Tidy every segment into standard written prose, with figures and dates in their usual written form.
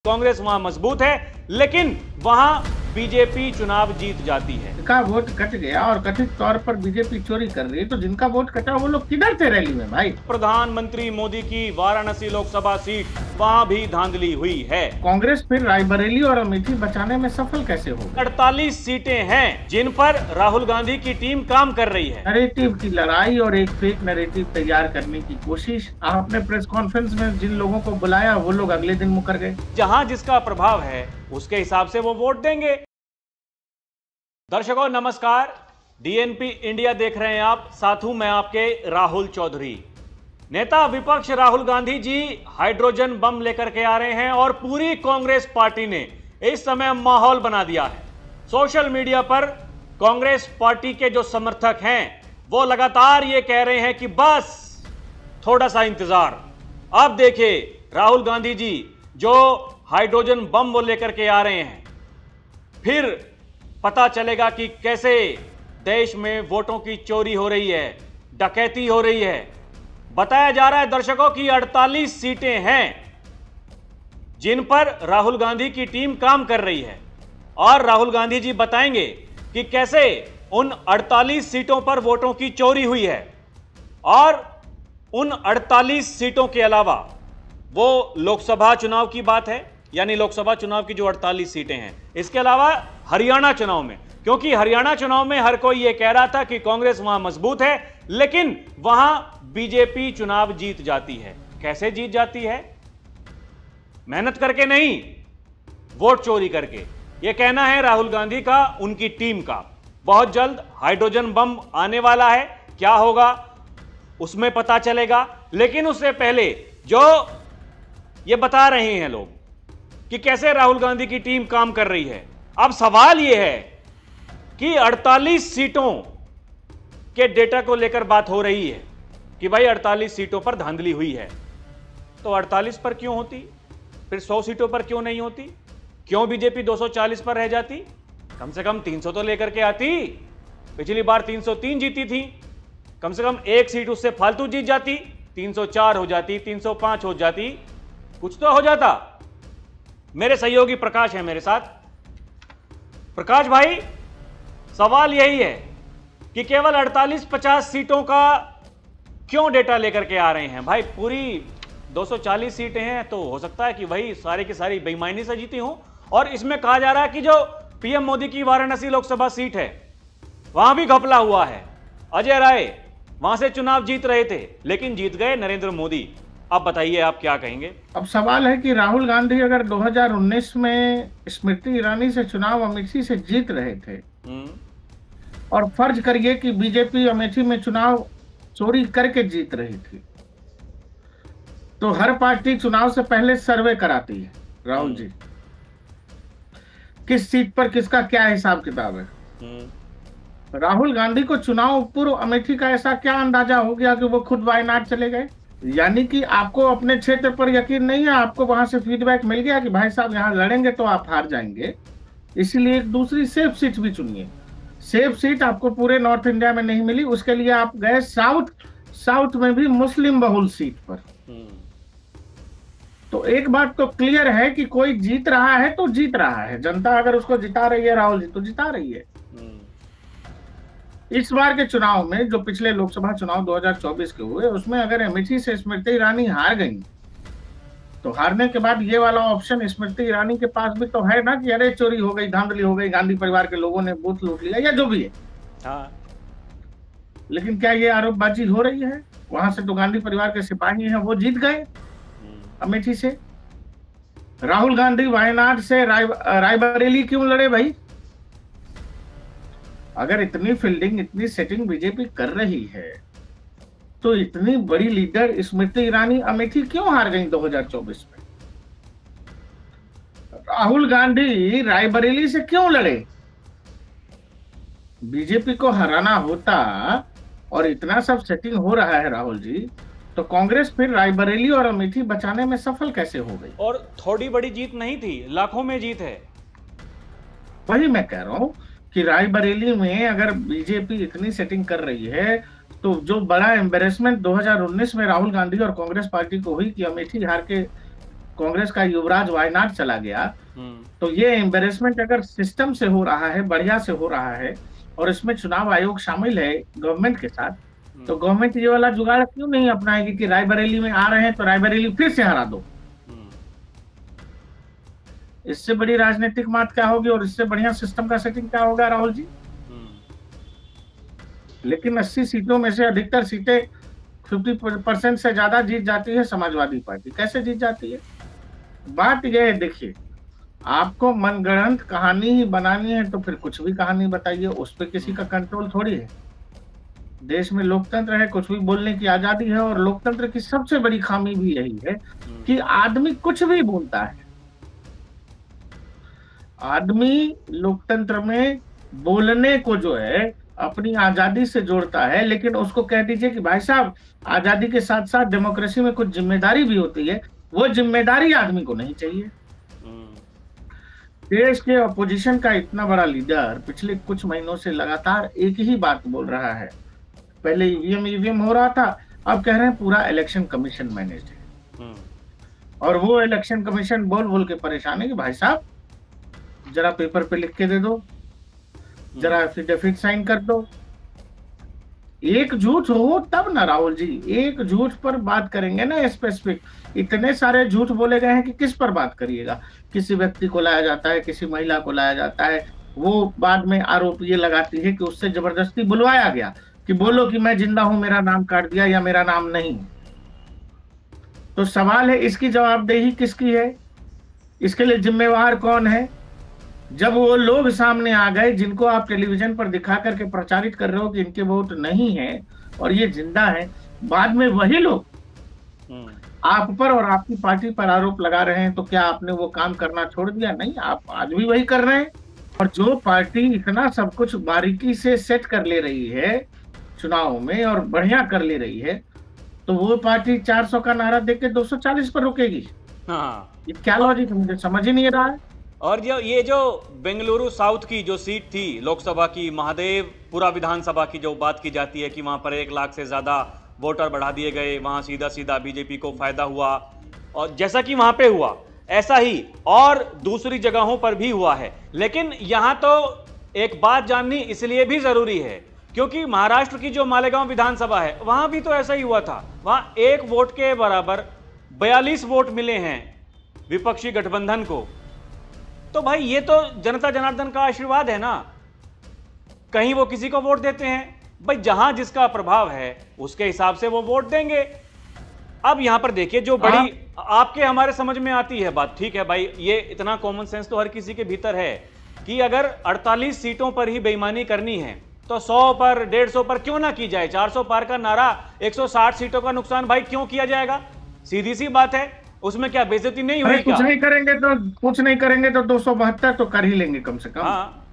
कांग्रेस वहां मजबूत है, लेकिन वहां बीजेपी चुनाव जीत जाती है। जिनका वोट कट गया और कथित तौर पर बीजेपी चोरी कर रही है, तो जिनका वोट कटा वो लोग किधर थे रैली में भाई? प्रधानमंत्री मोदी की वाराणसी लोकसभा सीट, वहां भी धांधली हुई है। कांग्रेस फिर रायबरेली और अमेठी बचाने में सफल कैसे होगी? 48 सीटें हैं जिन पर राहुल गांधी की टीम काम कर रही है। नैरेटिव की लड़ाई और एक फेक नैरेटिव तैयार करने की कोशिश। आपने प्रेस कॉन्फ्रेंस में जिन लोगों को बुलाया वो लोग अगले दिन मुकर गए। जहां जिसका प्रभाव है उसके हिसाब से वो वोट देंगे। दर्शकों नमस्कार, डीएनपी इंडिया देख रहे हैं आप, साथ हूं मैं आपके राहुल चौधरी। नेता विपक्ष राहुल गांधी जी हाइड्रोजन बम लेकर के आ रहे हैं और पूरी कांग्रेस पार्टी ने इस समय माहौल बना दिया है। सोशल मीडिया पर कांग्रेस पार्टी के जो समर्थक हैं वो लगातार ये कह रहे हैं कि बस थोड़ा सा इंतजार। अब देखिए राहुल गांधी जी जो हाइड्रोजन बम वो लेकर के आ रहे हैं, फिर पता चलेगा कि कैसे देश में वोटों की चोरी हो रही है, डकैती हो रही है। बताया जा रहा है दर्शकों की 48 सीटें हैं जिन पर राहुल गांधी की टीम काम कर रही है और राहुल गांधी जी बताएंगे कि कैसे उन 48 सीटों पर वोटों की चोरी हुई है। और उन 48 सीटों के अलावा वो लोकसभा चुनाव की बात है, यानी लोकसभा चुनाव की जो 48 सीटें हैं, इसके अलावा हरियाणा चुनाव में, क्योंकि हरियाणा चुनाव में हर कोई यह कह रहा था कि कांग्रेस वहां मजबूत है, लेकिन वहां बीजेपी चुनाव जीत जाती है। कैसे जीत जाती है? मेहनत करके नहीं, वोट चोरी करके। यह कहना है राहुल गांधी का, उनकी टीम का। बहुत जल्द हाइड्रोजन बम आने वाला है, क्या होगा उसमें पता चलेगा। लेकिन उससे पहले जो ये बता रहे हैं लोग कि कैसे राहुल गांधी की टीम काम कर रही है, अब सवाल यह है कि 48 सीटों के डेटा को लेकर बात हो रही है कि भाई 48 सीटों पर धांधली हुई है, तो 48 पर क्यों होती, फिर 100 सीटों पर क्यों नहीं होती? क्यों बीजेपी 240 पर रह जाती? कम से कम 300 तो लेकर के आती। पिछली बार 303 जीती थी, कम से कम एक सीट उससे फालतू जीत जाती, 304 हो जाती, 305 हो जाती, कुछ तो हो जाता। मेरे सहयोगी प्रकाश है मेरे साथ। प्रकाश भाई, सवाल यही है कि केवल 48-50 सीटों का क्यों डेटा लेकर के आ रहे हैं? भाई पूरी 240 सीटें हैं, तो हो सकता है कि वही सारी की सारी बेईमानी से जीती हों। और इसमें कहा जा रहा है कि जो पीएम मोदी की वाराणसी लोकसभा सीट है वहां भी घपला हुआ है। अजय राय वहां से चुनाव जीत रहे थे, लेकिन जीत गए नरेंद्र मोदी। अब बताइए आप क्या कहेंगे? अब सवाल है कि राहुल गांधी अगर 2019 में स्मृति ईरानी से चुनाव अमेठी से जीत रहे थे और फर्ज करिए कि बीजेपी अमेठी में चुनाव चोरी करके जीत रही थी, तो हर पार्टी चुनाव से पहले सर्वे कराती है। राहुल जी किस सीट पर किसका क्या हिसाब किताब है। राहुल गांधी को चुनाव पूर्व अमेठी का ऐसा क्या अंदाजा हो गया कि वो खुद वायनाड चले गए? यानी कि आपको अपने क्षेत्र पर यकीन नहीं है, आपको वहां से फीडबैक मिल गया कि भाई साहब यहाँ लड़ेंगे तो आप हार जाएंगे, इसीलिए एक दूसरी सेफ सीट भी चुनिए। सेफ सीट आपको पूरे नॉर्थ इंडिया में नहीं मिली, उसके लिए आप गए साउथ में भी मुस्लिम बहुल सीट पर। तो एक बात तो क्लियर है कि कोई जीत रहा है तो जीत रहा है, जनता अगर उसको जिता रही है राहुल जी तो जिता रही है। इस बार के चुनाव में जो पिछले लोकसभा चुनाव 2024 के हुए, उसमें अगर अमेठी से स्मृति ईरानी हार गई, तो हारने के बाद ये वाला ऑप्शन स्मृति ईरानी के पास भी तो है ना कि अरे चोरी हो गई, धांधली हो गई, गांधी परिवार के लोगों ने बूथ लूट लिया या जो भी है। हाँ। लेकिन क्या ये आरोपबाजी हो रही है? वहां से तो गांधी परिवार के सिपाही हैं, वो जीत गए अमेठी से। राहुल गांधी वायनाड से रायबरेली क्यों लड़े भाई? अगर इतनी फील्डिंग, इतनी सेटिंग बीजेपी कर रही है, तो इतनी बड़ी लीडर स्मृति ईरानी अमेठी क्यों हार गई 2024 में? राहुल गांधी रायबरेली से क्यों लड़े? बीजेपी को हराना होता और इतना सब सेटिंग हो रहा है राहुल जी, तो कांग्रेस फिर रायबरेली और अमेठी बचाने में सफल कैसे हो गई? और थोड़ी बड़ी जीत नहीं थी, लाखों में जीत है। वही मैं कह रहा हूं कि रायबरेली में अगर बीजेपी इतनी सेटिंग कर रही है, तो जो बड़ा एम्बेरसमेंट 2019 में राहुल गांधी और कांग्रेस पार्टी को हुई कि अमेठी हार के कांग्रेस का युवराज वायनाड चला गया, तो ये एम्बेरसमेंट अगर सिस्टम से हो रहा है, बढ़िया से हो रहा है, और इसमें चुनाव आयोग शामिल है गवर्नमेंट के साथ, तो गवर्नमेंट ये वाला जुगाड़ क्यों नहीं अपनाएगी कि रायबरेली में आ रहे हैं तो रायबरेली फिर से हरा दो। इससे बड़ी राजनीतिक मात क्या होगी और इससे बढ़िया सिस्टम का सेटिंग क्या होगा राहुल जी। लेकिन 80 सीटों में से अधिकतर सीटें 50% से ज्यादा जीत जाती है समाजवादी पार्टी। कैसे जीत जाती है? बात यह है, देखिए, आपको मनगढ़ंत कहानी ही बनानी है तो फिर कुछ भी कहानी बताइए, उस पर किसी का कंट्रोल थोड़ी है। देश में लोकतंत्र है, कुछ भी बोलने की आजादी है, और लोकतंत्र की सबसे बड़ी खामी भी यही है कि आदमी कुछ भी बोलता है। आदमी लोकतंत्र में बोलने को जो है अपनी आजादी से जोड़ता है, लेकिन उसको कह दीजिए कि भाई साहब आजादी के साथ साथ डेमोक्रेसी में कुछ जिम्मेदारी भी होती है, वो जिम्मेदारी आदमी को नहीं चाहिए। देश के अपोजिशन का इतना बड़ा लीडर पिछले कुछ महीनों से लगातार एक ही बात बोल रहा है। पहले ईवीएम हो रहा था, अब कह रहे हैं पूरा इलेक्शन कमीशन मैनेज है। और वो इलेक्शन कमीशन बोल बोल के परेशान है कि भाई साहब जरा पेपर पे लिख के दे दो, जरा एफिडेविट साइन कर दो। एक झूठ हो तब ना राहुल जी, एक झूठ पर बात करेंगे ना स्पेसिफिक। इतने सारे झूठ बोले गए हैं कि किस पर बात करिएगा। किसी व्यक्ति को लाया जाता है, किसी महिला को लाया जाता है, वो बाद में आरोप ये लगाती है कि उससे जबरदस्ती बुलवाया गया कि बोलो कि मैं जिंदा हूं, मेरा नाम काट दिया या मेरा नाम नहीं। तो सवाल है इसकी जवाबदेही किसकी है, इसके लिए जिम्मेवार कौन है? जब वो लोग सामने आ गए जिनको आप टेलीविजन पर दिखा करके प्रचारित कर रहे हो कि इनके वोट नहीं है और ये जिंदा है, बाद में वही लोग आप पर और आपकी पार्टी पर आरोप लगा रहे हैं, तो क्या आपने वो काम करना छोड़ दिया? नहीं, आप आज भी वही कर रहे हैं। और जो पार्टी इतना सब कुछ बारीकी से सेट कर ले रही है चुनाव में और बढ़िया कर ले रही है, तो वो पार्टी 400 का नारा देके 240 पर रुकेगी? हाँ, ये क्या लॉजिक, मुझे समझ ही नहीं रहा है। और जो बेंगलुरु साउथ की जो सीट थी लोकसभा की, महादेवपुरा विधानसभा की जो बात की जाती है कि वहां पर 1 लाख से ज्यादा वोटर बढ़ा दिए गए, वहां सीधा सीधा बीजेपी को फायदा हुआ, और जैसा कि वहां पे हुआ ऐसा ही और दूसरी जगहों पर भी हुआ है। लेकिन यहां तो एक बात जाननी इसलिए भी जरूरी है क्योंकि महाराष्ट्र की जो मालेगांव विधानसभा है वहां भी तो ऐसा ही हुआ था। वहां 1 वोट के बराबर 42 वोट मिले हैं विपक्षी गठबंधन को। तो भाई ये तो जनता जनार्दन का आशीर्वाद है ना, कहीं वो किसी को वोट देते हैं, भाई जहां जिसका प्रभाव है उसके हिसाब से वो वोट देंगे। अब यहां पर देखिए जो बड़ी आपके हमारे समझ में आती है बात, ठीक है भाई, ये इतना कॉमन सेंस तो हर किसी के भीतर है कि अगर 48 सीटों पर ही बेईमानी करनी है तो 100 पर 150 पर क्यों ना की जाए। 400 पार का नारा, 160 सीटों का नुकसान भाई क्यों किया जाएगा? सीधी सी बात है, उसमें क्या बेइज्जती नहीं हुई? कुछ नहीं करेंगे तो 272 तो कर ही लेंगे कम से कम। हाँ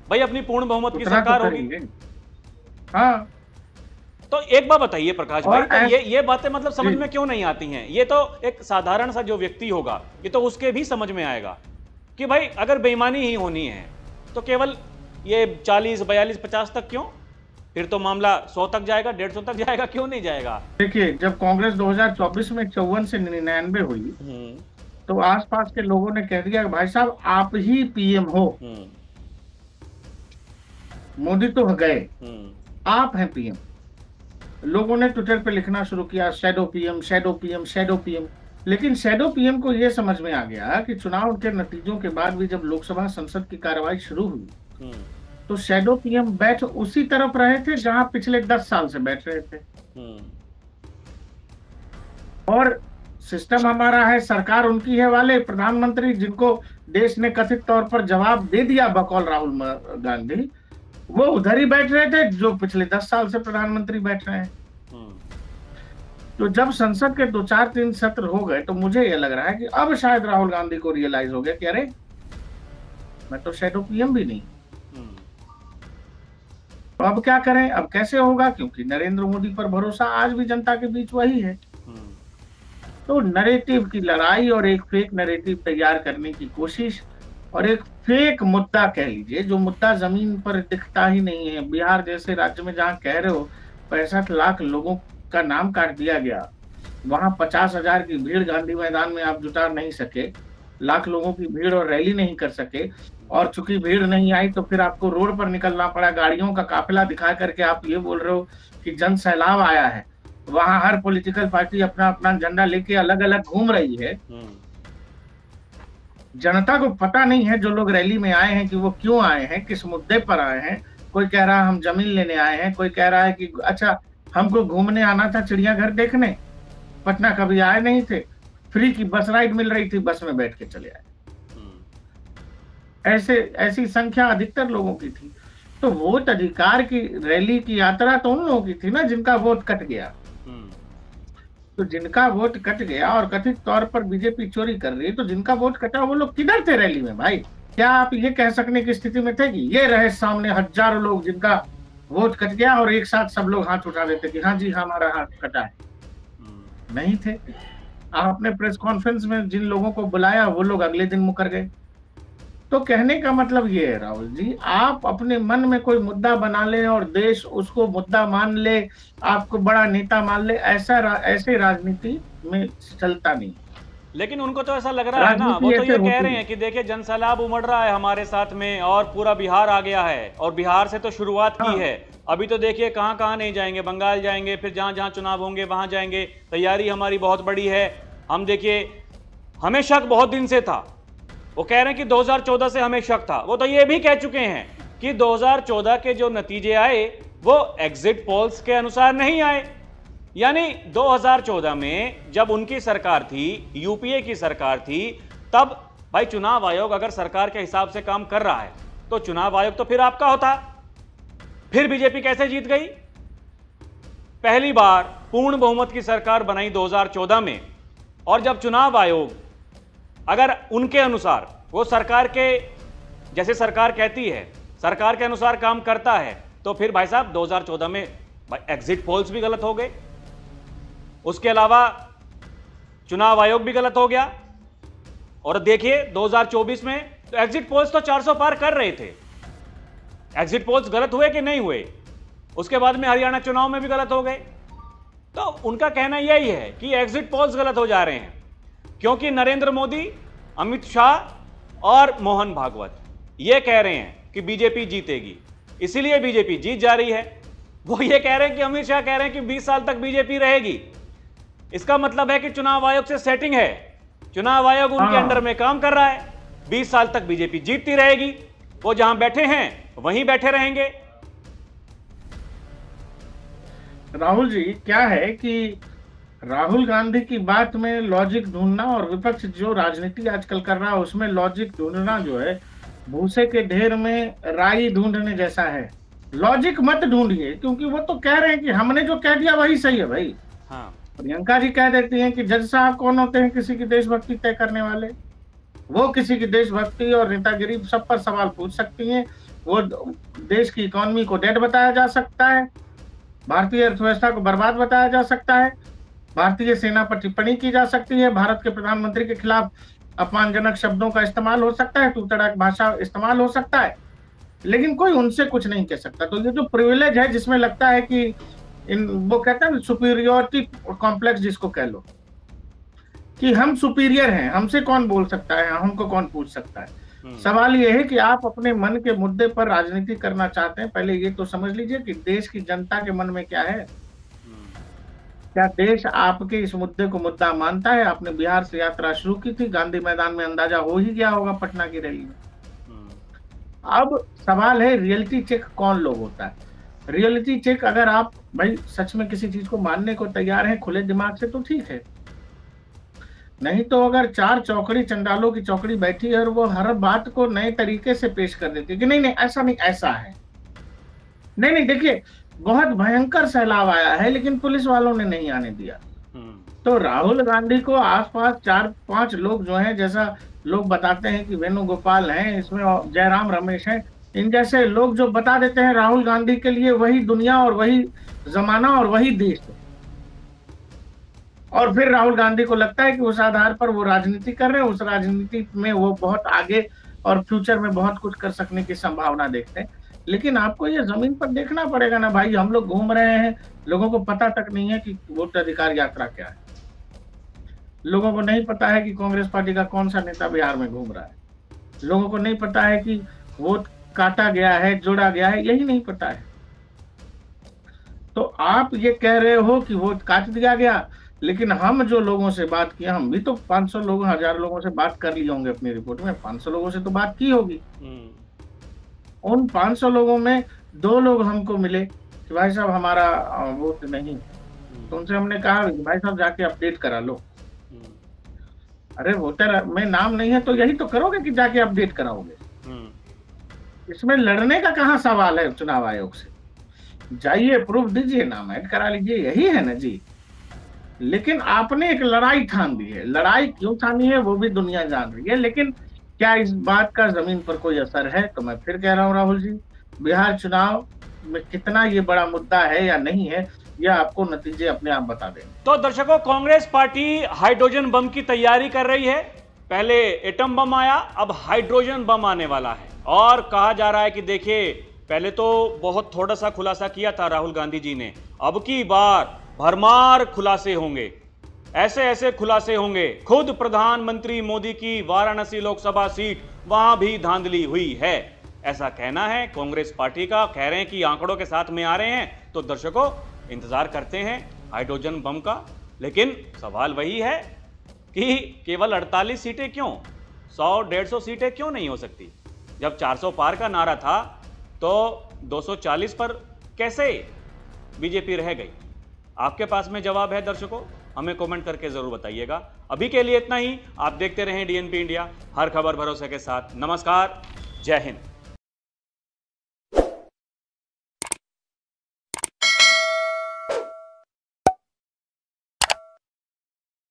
भाई, अपनी पूर्ण बहुमत की सरकार होगी। हाँ, तो एक बात बताइए प्रकाश भाई, तो ये बातें मतलब समझ में क्यों नहीं आती हैं? ये तो एक साधारण सा जो व्यक्ति होगा ये तो उसके भी समझ में आएगा कि भाई अगर बेईमानी ही होनी है तो केवल ये 40, 42, 50 तक क्यों? फिर तो मामला 100 तक जाएगा, 150 तक जाएगा, क्यों नहीं जाएगा? देखिए, जब कांग्रेस 2024 में 54 से 99 हुई तो आसपास के लोगों ने कह दिया भाई साहब आप ही पीएम हो, मोदी तो गए, आप हैं पीएम। लोगों ने ट्विटर पे लिखना शुरू किया shadow PM, shadow PM, shadow PM. लेकिन शैडो पीएम को यह समझ में आ गया कि चुनाव के नतीजों के बाद भी जब लोकसभा संसद की कार्रवाई शुरू हुई तो शैडो पीएम बैठ उसी तरफ रहे थे जहां पिछले 10 साल से बैठ रहे थे। और सिस्टम हमारा है, सरकार उनकी है वाले प्रधानमंत्री जिनको देश ने कथित तौर पर जवाब दे दिया बकौल राहुल गांधी, वो उधर ही बैठ रहे थे जो पिछले 10 साल से प्रधानमंत्री बैठ रहे हैं। तो जब संसद के 2, 4, 3 सत्र हो गए तो मुझे यह लग रहा है कि अब शायद राहुल गांधी को रियलाइज हो गया कि अरे मैं तो शैडो पीएम भी नहीं। तो अब क्या करें, अब कैसे होगा? क्योंकि नरेंद्र मोदी पर भरोसा आज भी जनता के बीच वही है। तो नैरेटिव की लड़ाई और एक फेक नैरेटिव तैयार करने की कोशिश और एक फेक मुद्दा कह लीजिए, जो मुद्दा जमीन पर दिखता ही नहीं है। बिहार जैसे राज्य में जहां कह रहे हो 65 लाख लोगों का नाम काट दिया गया, वहां 50,000 की भीड़ गांधी मैदान में आप जुटा नहीं सके, लाख लोगों की भीड़ और रैली नहीं कर सके, और चूंकि भीड़ नहीं आई तो फिर आपको रोड पर निकलना पड़ा, गाड़ियों का काफिला दिखा करके आप ये बोल रहे हो कि जन सैलाब आया है। वहां हर पॉलिटिकल पार्टी अपना अपना झंडा लेके अलग अलग घूम रही है। जनता को पता नहीं है, जो लोग रैली में आए हैं, कि वो क्यों आए हैं, किस मुद्दे पर आए हैं। कोई कह रहा है हम जमीन लेने आए हैं, कोई कह रहा है कि अच्छा हमको घूमने आना था, चिड़ियाघर देखने, पटना कभी आए नहीं थे, फ्री की बस राइड मिल रही थी, बस में बैठ के चले आए। ऐसी संख्या अधिकतर लोगों की थी। तो वोट अधिकार की रैली की यात्रा तो उन लोगों की थी ना जिनका वोट कट गया। तो जिनका वोट कट गया और कथित तौर पर बीजेपी चोरी कर रही है, तो जिनका वोट कटा वो लोग किधर थे रैली में भाई? क्या आप ये कह सकने की स्थिति में थे कि ये रहे सामने हजारों लोग जिनका वोट कट गया और एक साथ सब लोग हाथ उठा देते कि हाँ जी हमारा हाथ कटा है? नहीं थे। आपने प्रेस कॉन्फ्रेंस में जिन लोगों को बुलाया वो लोग अगले दिन मुकर गए। तो कहने का मतलब ये है राहुल जी, आप अपने मन में कोई मुद्दा बना ले और देश उसको मुद्दा मान ले, आपको बड़ा नेता मान ले, ऐसे राजनीति में चलता नहीं। लेकिन उनको तो ऐसा लग रहा है ना, वो तो ये कह रहे हैं कि देखिए जन सैलाब उमड़ रहा है हमारे साथ में और पूरा बिहार आ गया है, और बिहार से तो शुरुआत की है, अभी तो देखिए कहां कहां नहीं जाएंगे, बंगाल जाएंगे, फिर जहां जहां चुनाव होंगे वहां जाएंगे, तैयारी हमारी बहुत बड़ी है। हम देखिए हमें शक बहुत दिन से था, वो कह रहे हैं कि 2014 से हमें शक था। वो तो ये भी कह चुके हैं कि 2014 के जो नतीजे आए वो एग्जिट पोल्स के अनुसार नहीं आए। यानी 2014 में जब उनकी सरकार थी, यूपीए की सरकार थी, तब भाई चुनाव आयोग अगर सरकार के हिसाब से काम कर रहा है तो चुनाव आयोग तो फिर आपका होता। फिर बीजेपी कैसे जीत गई? पहली बार पूर्ण बहुमत की सरकार बनाई 2014 में, और जब चुनाव आयोग अगर उनके अनुसार, वो सरकार के जैसे सरकार कहती है सरकार के अनुसार काम करता है, तो फिर भाई साहब 2014 में एग्जिट पोल्स भी गलत हो गए, उसके अलावा चुनाव आयोग भी गलत हो गया। और देखिए 2024 में तो एग्जिट पोल्स तो 400 पार कर रहे थे। एग्जिट पोल्स गलत हुए कि नहीं हुए? उसके बाद में हरियाणा चुनाव में भी गलत हो गए। तो उनका कहना यही है कि एग्जिट पोल्स गलत हो जा रहे हैं क्योंकि नरेंद्र मोदी, अमित शाह और मोहन भागवत ये कह रहे हैं कि बीजेपी जीतेगी, इसीलिए बीजेपी जीत जा रही है। वो ये कह रहे हैं कि अमित शाह कह रहे हैं कि 20 साल तक बीजेपी रहेगी। इसका मतलब है कि चुनाव आयोग से सेटिंग है, चुनाव आयोग उनके अंडर में काम कर रहा है, 20 साल तक बीजेपी जीतती रहेगी, वो जहां बैठे हैं वहीं बैठे रहेंगे। राहुल जी क्या है कि राहुल गांधी की बात में लॉजिक ढूंढना और विपक्ष जो राजनीति आजकल कर रहा है उसमें लॉजिक ढूंढना जो है भूसे के ढेर में राई ढूंढने जैसा है। लॉजिक मत ढूंढिए, क्योंकि वो तो कह रहे हैं कि हमने जो कह दिया वही सही है भाई। हाँ। प्रियंका जी कह देती हैं कि जज साहब कौन होते हैं किसी की देशभक्ति तय करने वाले? वो किसी की देशभक्ति और नेतागिरी सब पर सवाल पूछ सकती हैं। वो देश की इकोनॉमी को डेड बताया जा सकता है, भारतीय अर्थव्यवस्था को बर्बाद बताया जा सकता है, भारतीय सेना पर टिप्पणी की जा सकती है, भारत के प्रधानमंत्री के खिलाफ अपमानजनक शब्दों का इस्तेमाल हो सकता है, तू तड़ाक भाषा इस्तेमाल हो सकता है, लेकिन कोई उनसे कुछ नहीं कह सकता। तो ये जो प्रिविलेज है जिसमें लगता है कि वो कहते हैं सुपीरियोरिटी कॉम्प्लेक्स जिसको कह लो, कि हम सुपीरियर हैं, हमसे कौन बोल सकता है, हमको कौन पूछ सकता है। सवाल ये है कि आप अपने मन के मुद्दे पर राजनीति करना चाहते हैं, पहले ये तो समझ लीजिए कि देश की जनता के मन में क्या है। क्या देश आपके इस मुद्दे को मुद्दा मानता है? आपने बिहार से यात्रा शुरू की थी, गांधी मैदान में अंदाजा हो ही गया होगा पटना की रैली में। अब सवाल है रियलिटी चेक कौन लोग होता है। रियलिटी चेक अगर आप भाई सच में किसी चीज को मानने को तैयार हैं खुले दिमाग से तो ठीक है, नहीं तो अगर चार चौकड़ी चंडालों की चौकड़ी बैठी है और वो हर बात को नए तरीके से पेश कर देती है कि नहीं नहीं ऐसा नहीं ऐसा है, नहीं नहीं देखिए बहुत भयंकर सैलाब आया है लेकिन पुलिस वालों ने नहीं आने दिया। तो राहुल गांधी को आसपास 4-5 लोग जो हैं, जैसा लोग बताते हैं कि वेणुगोपाल हैं, इसमें जयराम रमेश हैं, इन जैसे लोग जो बता देते हैं राहुल गांधी के लिए वही दुनिया और वही जमाना और वही देश है। और फिर राहुल गांधी को लगता है कि उस आधार पर वो राजनीति कर रहे हैं, उस राजनीति में वो बहुत आगे और फ्यूचर में बहुत कुछ कर सकने की संभावना देखते हैं। लेकिन आपको ये जमीन पर देखना पड़ेगा ना भाई, हम लोग घूम रहे हैं, लोगों को पता तक नहीं है कि वोट अधिकार यात्रा क्या है। लोगों को नहीं पता है कि कांग्रेस पार्टी का कौन सा नेता बिहार में घूम रहा है। लोगों को नहीं पता है कि वोट काटा गया है, जोड़ा गया है, यही नहीं पता है। तो आप ये कह रहे हो कि वोट काट दिया गया, लेकिन हम जो लोगों से बात किया, हम भी तो 500 लोगों, 1000 लोगों से बात कर लिए होंगे अपनी रिपोर्ट में, 500 लोगों से तो बात की होगी। उन 500 लोगों में 2 लोग हमको मिले कि भाई साहब हमारा वोट नहीं, तो उनसे हमने कहा कि भाई साहब जाके अपडेट करा लो। अरे वोटर में नाम नहीं है तो यही तो करोगे कि जाके अपडेट कराओगे। इसमें लड़ने का कहाँ सवाल है चुनाव आयोग से? जाइए प्रूफ दीजिए, नाम ऐड करा लीजिए, यही है ना जी। लेकिन आपने एक लड़ाई ठान दी है। लड़ाई क्यों ठानी है वो भी दुनिया जान रही है, लेकिन क्या इस बात का जमीन पर कोई असर है? तो मैं फिर कह रहा हूँ राहुल जी, बिहार चुनाव में कितना ये बड़ा मुद्दा है या नहीं है, यह आपको नतीजे अपने आप बता देंगे। तो दर्शकों, कांग्रेस पार्टी हाइड्रोजन बम की तैयारी कर रही है। पहले एटम बम आया, अब हाइड्रोजन बम आने वाला है। और कहा जा रहा है कि देखिए, पहले तो बहुत थोड़ा सा खुलासा किया था राहुल गांधी जी ने, अब की बार भरमार खुलासे होंगे, ऐसे ऐसे खुलासे होंगे। खुद प्रधानमंत्री मोदी की वाराणसी लोकसभा सीट, वहां भी धांधली हुई है, ऐसा कहना है कांग्रेस पार्टी का। कह रहे हैं कि आंकड़ों के साथ में आ रहे हैं। तो दर्शकों, इंतजार करते हैं हाइड्रोजन बम का। लेकिन सवाल वही है कि केवल 48 सीटें क्यों, 100-150 सीटें क्यों नहीं हो सकती? जब 400 पार का नारा था तो 240 पर कैसे बीजेपी रह गई? आपके पास में जवाब है दर्शकों, हमें कमेंट करके जरूर बताइएगा। अभी के लिए इतना ही। आप देखते रहें डीएनपी इंडिया, हर खबर भरोसे के साथ। नमस्कार, जय हिंद।